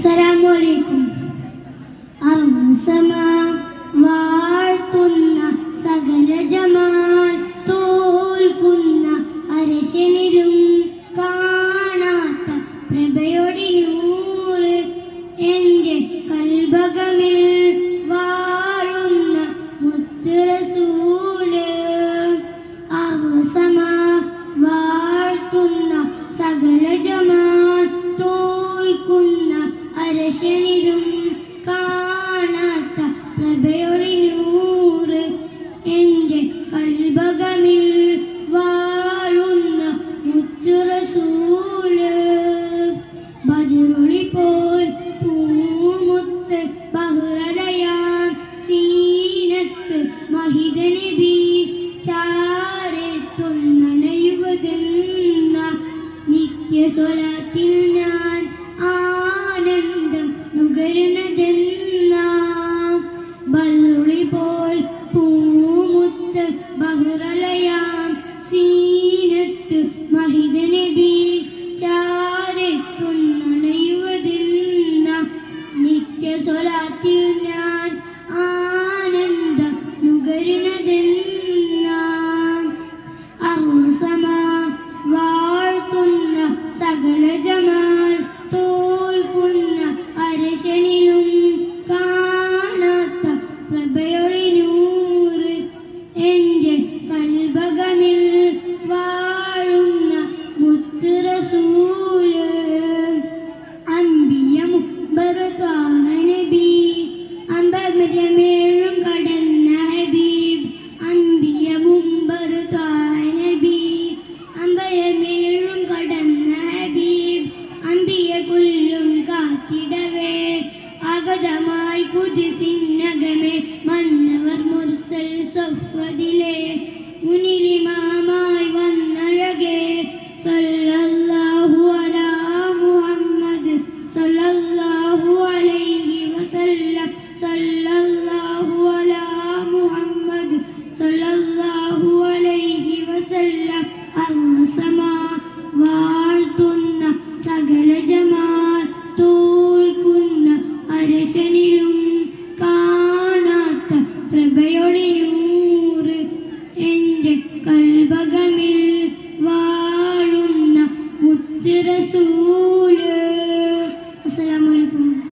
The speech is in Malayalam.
അസ്സലാമു അലൈക്കും. അർസമാ വാഴ്ത്തുന്ന സകല ജമാൽ തോൽക്കുന്ന അരശനിലും കാണാത്ത പ്രഭയോടി നൂറ് എൻ്റെ കൽബകമിൽ വാഴുന്ന മുത്ത് റസൂല്. അർസമാ വാഴ്ത്തുന്ന സകല ജമാൽ തോൽക്കുന്ന അരശനിലും കാണാത്ത പ്രഭയൊളി നൂറ് എൻ്റെ കൽബകമിൽ വാഴുന്ന മുത്ത് റസൂല്. ബദറുളി പോൽ പൂമുത്ത് ബഹ്റലയാൻ സീനത്ത് മഹിദ നബി ചാരത്തൊന്നണയുവതെന്ന നിത്യസ്വരത്തിൽ ഞാൻ ആനന്ദം നുകരുന്നതെന്ന. ബദറുളി പോൽ പൂമുത്ത് ബഹ്റലയാൻ സീനത്ത് മഹിദ നബി ചാരത്തൊന്നണയുവതെന്ന നിത്യസ്വരത്തിൽ ഞാൻ ആനന്ദം നുകരുന്നതെന്ന. അർസമാ വാഴ്ത്തുന്ന സകല ജമാൽ തോൽക്കുന്ന അരശനിലും കാണാത്ത പ്രഭയൊളി നൂറ് എൻ്റെ കൽബകമിൽ വാഴുന്ന മുത്ത് റസൂല്. അംബിയ മുഖ്ബർ ത്വാഹ നബി അമ്പരമേഴും കടന്ന ഹബീബ്. അംബിയ മുഖ്ബർ ത്വാഹ നബി അമ്പരമേഴും കടന്ന ഹബീബ്. അംബിയ കൊല്ലും കാത്തിടവേ അഗതമായി കുതിസിന്നകമേ മന്നവർ മുർസൽ സഫ്വദിലെ മുനിലിമാമായി വന്നഴകേ. സല്ലല്ലാഹു അലാ മുഹമ്മദ് സല്ലല്ലാഹു അലൈഹി വസല്ലം. സല്ലല്ലാഹു അലാ മുഹമ്മദ് സല്ലല്ലാഹു അലൈഹി വസല്ലം. അർസമാ വാഴ്ത്തുന്ന സകല ജമാൽ തോൽക്കുന്ന അരശനിലും കാണാത്ത പ്രഭയൊളി നൂറ്